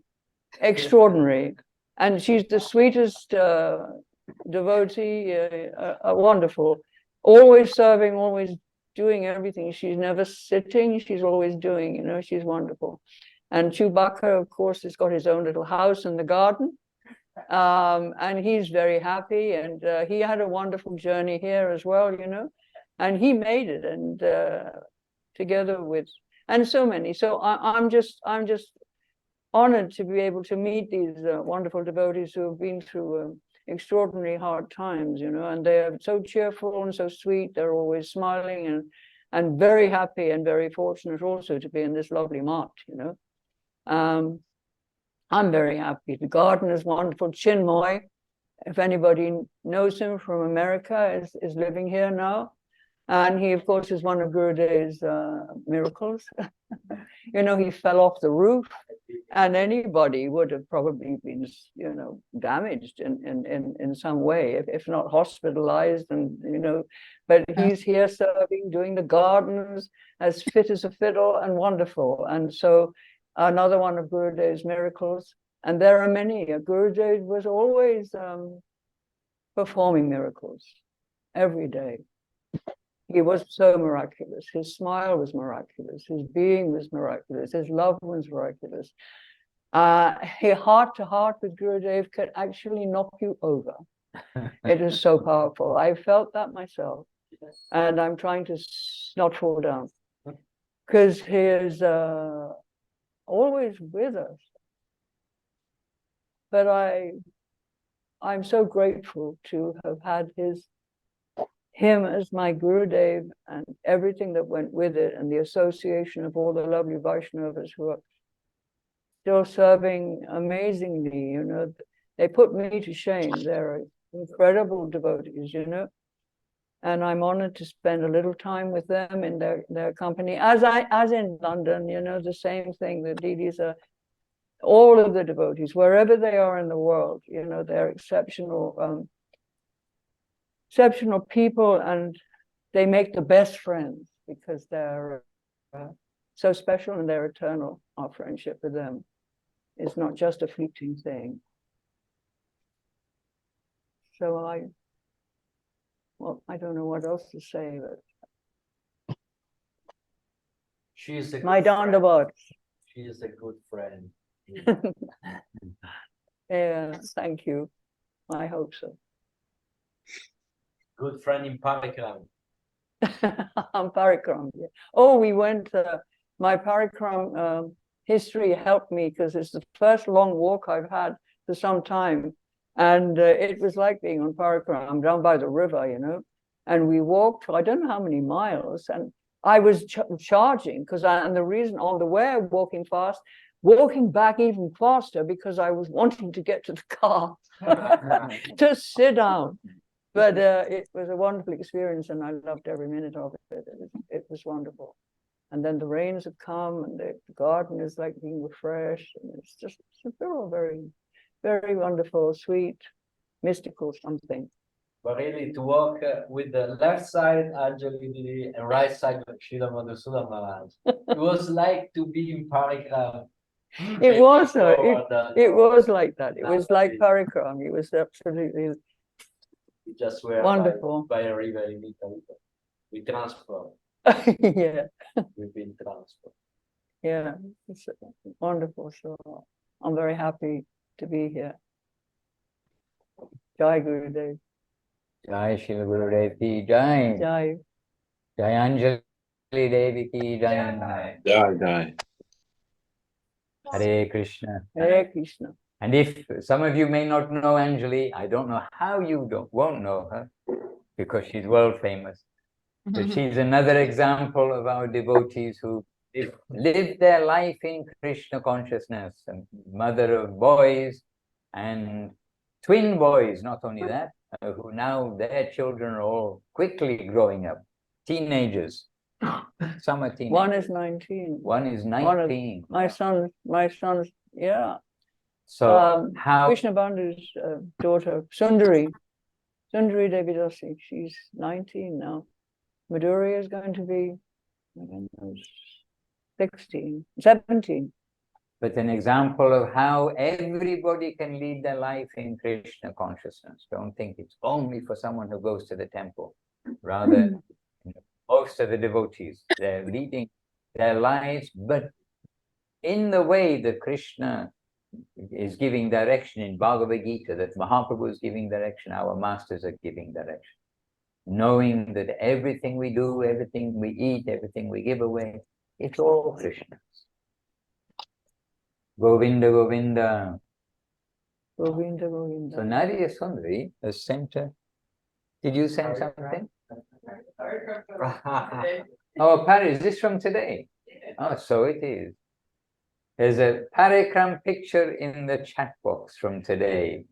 extraordinary. And she's the sweetest devotee, wonderful, always serving, always doing everything. She's never sitting, she's always doing, you know, she's wonderful. And Chewbacca, of course, has got his own little house in the garden. And he's very happy, and he had a wonderful journey here as well, you know, and he made it, and together with, and so many. So I'm just honored to be able to meet these wonderful devotees who have been through extraordinary hard times, you know, and they are so cheerful and so sweet. They're always smiling and very happy and very fortunate also to be in this lovely mart, you know. I'm very happy. The garden is wonderful. Chinmoy, if anybody knows him from America, is living here now. And he, of course, is one of Gurudev's miracles. You know, he fell off the roof, and anybody would have probably been, you know, damaged in some way, if not hospitalized, and, you know, but he's here serving, doing the gardens, as fit as a fiddle and wonderful. And so another one of Gurudev's miracles, and there are many. Gurudev was always performing miracles every day. He was so miraculous. His smile was miraculous. His being was miraculous. His love was miraculous. Heart to heart with Gurudev can actually knock you over. It is so powerful. I felt that myself, and I'm trying to not fall down, because he is always with us. But I'm so grateful to have had him as my Gurudev, and everything that went with it, and the association of all the lovely Vaishnavas who are still serving amazingly, you know. They put me to shame. They're incredible devotees, you know. And I'm honored to spend a little time with them in their company, as in London, you know, the same thing. The Didis are, all of the devotees, wherever they are in the world, you know, they're exceptional people, and they make the best friends because they're so special and they're eternal. Our friendship with them is not just a fleeting thing. So I don't know what else to say, but She is a my good friend. Dandavat. She is a good friend. Yeah, thank you. I hope so. Good friend in Parikram. Parikram. Yeah. Oh, we went. My Parikram history helped me, because it's the first long walk I've had for some time, and it was like being on Parikram down by the river, you know. And we walked, I don't know how many miles, and I was charging, because and the reason on the way walking fast, walking back even faster, because I was wanting to get to the car to sit down. But it was a wonderful experience, and I loved every minute of it. It was wonderful. And then the rains have come, and the garden is like being refreshed, and it's all very, very wonderful, sweet, mystical something. But really, to walk with the left side Anjali Didi and right side Srila Madhusudan Maharaj, it was like to be in Parikram. It was like that. It was like Parikram. It was absolutely We just were wonderful. by a river in Italy. We transport. Yeah, We've been transport. yeah, it's wonderful. So I'm very happy to be here. Jai Gurudev. Jai Shri Gurudev ki Jai. Jai. Jai Anjali Devi ki Jai. Jai. Hare Krishna. Hare Krishna. And if some of you may not know Anjali, I don't know how you won't know her, because she's world famous. But she's another example of our devotees who live their life in Krishna consciousness, and mother of boys and twin boys, not only that, who now their children are all quickly growing up, teenagers. Some are teenagers. One is 19. One is 19. My son's, yeah. So how Krishna Bandhu's daughter, Sundari Devidasi, she's 19 now. Madhuri is going to be, I don't know, 16, 17. but an example of how everybody can lead their life in Krishna consciousness. Don't think it's only for someone who goes to the temple. Rather, most of the devotees, they're leading their lives, but in the way that Krishna is giving direction in Bhagavad Gita, that Mahaprabhu is giving direction, our masters are giving direction. Knowing that everything we do, everything we eat, everything we give away, it's all Krishna's. Govinda, Govinda. Govinda, Govinda. So Nadia Sundari has sent her. Did you send something? Oh, Paris, is this from today? Oh, so it is. There's a Parikram picture in the chat box from today.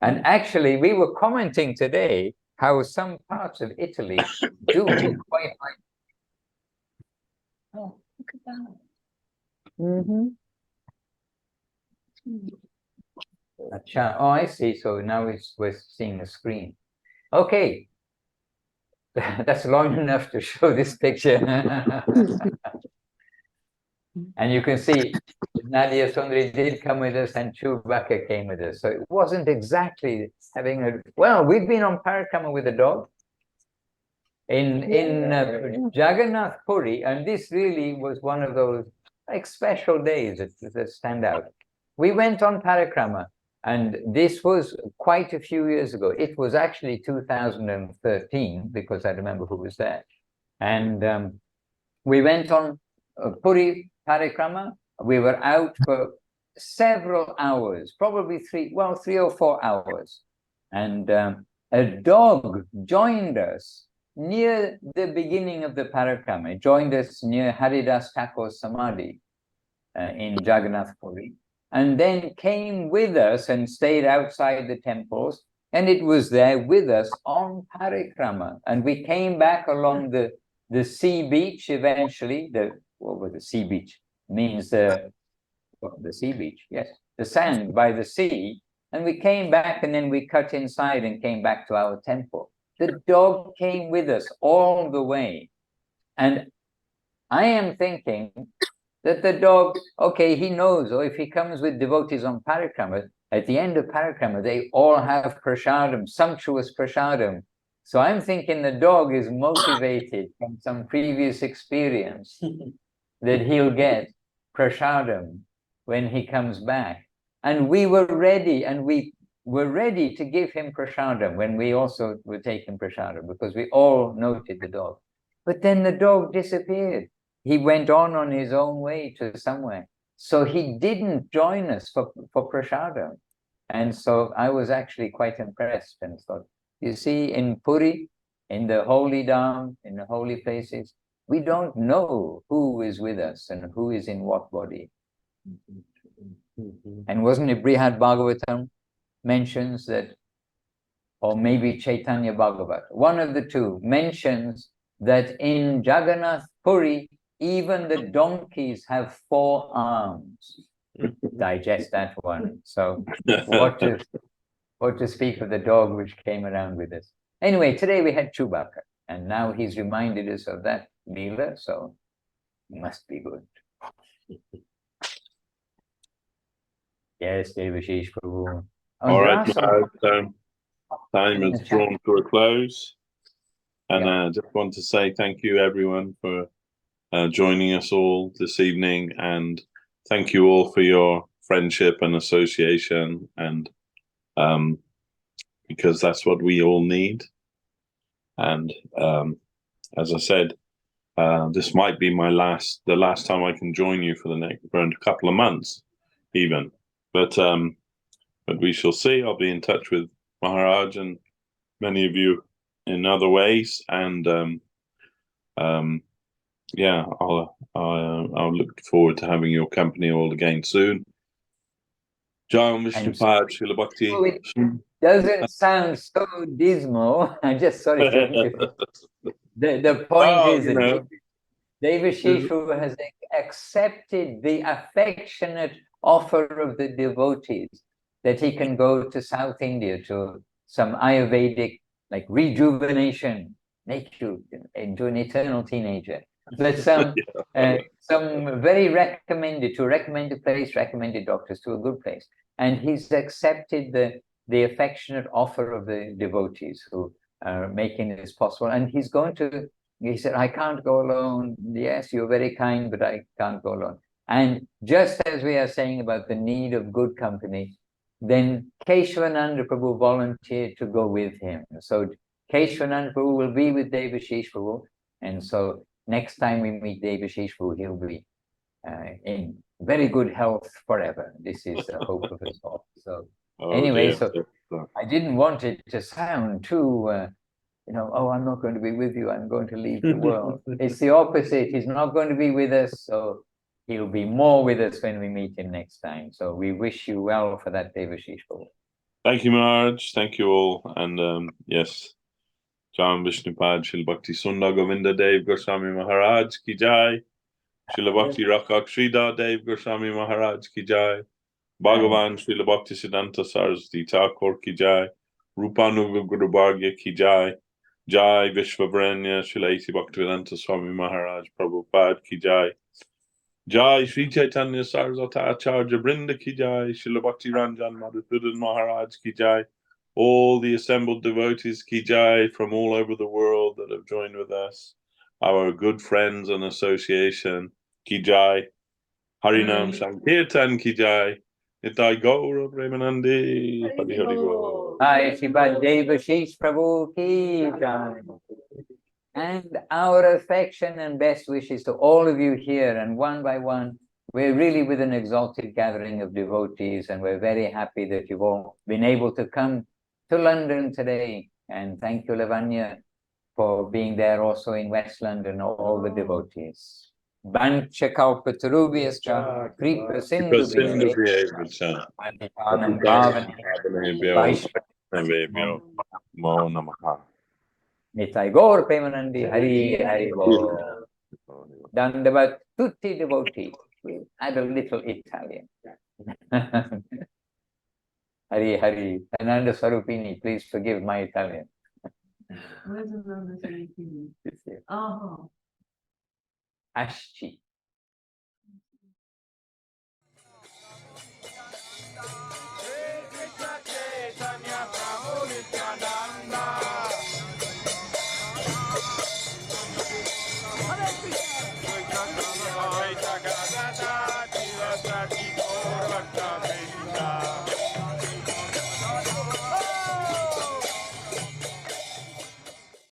And actually, we were commenting today how some parts of Italy do quite like. Oh, look at that. Mm-hmm. Acha. Oh, I see. So now we're seeing the screen. Okay. That's long enough to show this picture. And you can see Nadia Sundari did come with us and Chewbacca came with us. So it wasn't exactly having a... Well, we've been on Parikrama with a dog in Jagannath Puri, and this really was one of those like special days that stand out. We went on Parikrama, and this was quite a few years ago. It was actually 2013, because I remember who was there. And we went on Puri Parikrama. We were out for several hours, probably 3 or 4 hours. And a dog joined us near the beginning of the Parikrama. It joined us near Haridas Thakur's Samadhi in Jagannath Puri, and then came with us and stayed outside the temples, and it was there with us on Parikrama. And we came back along the sea beach eventually. What was the sea beach? Means the sea beach, yes, the sand by the sea. And we came back, and then we cut inside and came back to our temple. The dog came with us all the way. And I am thinking that the dog, okay, he knows, or if he comes with devotees on Parikrama, at the end of Parikrama, they all have prasadam, sumptuous prasadam. So I'm thinking the dog is motivated from some previous experience that he'll get prasadam when he comes back. And we were ready, and we were ready to give him prasadam when we also were taking prasadam, because we all noted the dog. But then the dog disappeared. He went on his own way to somewhere. So he didn't join us for prasadam. And so I was actually quite impressed and thought, you see, in Puri, in the holy dham, in the holy places, we don't know who is with us and who is in what body. And wasn't it Brihad Bhagavatam mentions that, or maybe Chaitanya Bhagavat, one of the two mentions that in Jagannath Puri, even the donkeys have 4 arms. Digest that one. So what to speak of the dog which came around with us. Anyway, today we had Chewbacca, and now he's reminded us of that Leela, so it must be good. Yes, Devashish Prabhu. All right, time is drawn to a close. And I just want to say thank you, everyone, for joining us all this evening. And thank you all for your friendship and association, and because that's what we all need. And as I said, this might be the last time I can join you for a couple of months, even. But we shall see. I'll be in touch with Maharaj and many of you in other ways, and yeah, I'll look forward to having your company all again soon. Jai Vishnupad, Srila Bhakti. Oh, it doesn't sound so dismal. I'm just sorry to interrupt. The point Well, is you that know. Devashish has accepted the affectionate offer of the devotees that he can go to South India to some Ayurvedic, like rejuvenation, make you into an eternal teenager. But some very recommended place, recommended doctors to a good place. And he's accepted the affectionate offer of the devotees who are making this possible. And he's going to, he said, I can't go alone. Yes, you're very kind, but I can't go alone. And just as we are saying about the need of good company, then Keshavananda Prabhu volunteered to go with him. So Keshavananda Prabhu will be with Devashish Prabhu. And so next time we meet Devashish Prabhu, he'll be in very good health forever. This is the hope of us all. So anyway, dear. so I didn't want it to sound too, oh, I'm not going to be with you. I'm going to leave the world. It's the opposite. He's not going to be with us. So he'll be more with us when we meet him next time. So we wish you well for that, Devashish Prabhu. Thank you, Maharaj. Thank you all. And yes, Jai Vishnupad, Srila Bhakti Sundar Govinda Dev Goswami Maharaj ki jai. Srila Bhakti Rakak Sridhar Dev Goswami Maharaj ki jai. Bhagavan Srila Bhakti Siddhanta Saraswati Thakur ki jai. Rupanuga Guru Bhargya ki jai. Jai Vishwabranya Srila Iti Bhaktivedanta Swami Maharaj Prabhupada ki jai. Jai Sri Chaitanya Saraswata Acharya Brinda ki jai. Srila Bhakti Ranjan Madhusudan Maharaj ki jai. All the assembled devotees ki jai from all over the world that have joined with us. Our good friends and association ki jai. Harinam Sankirtan ki jai. Nitai Gaura Premanandi. Hari Hari Gaura. Hi, Shripada Devashish Prabhu ki jai. And our affection and best wishes to all of you here. And one by one, we're really with an exalted gathering of devotees, and we're very happy that you've all been able to come to London today. And thank you, Lavanya, for being there also in West London, all the devotees. Vancha kalpatarubhyascha kripa sindhu Mo Namaha. Nitai Gaur Premanandi Hari Hari Bol. Dandavat tutti devotees. We add a little Italian. Hari Hari. Ananda Sarupini, please forgive my Italian. Where's another thing? This year. Oh. Asci.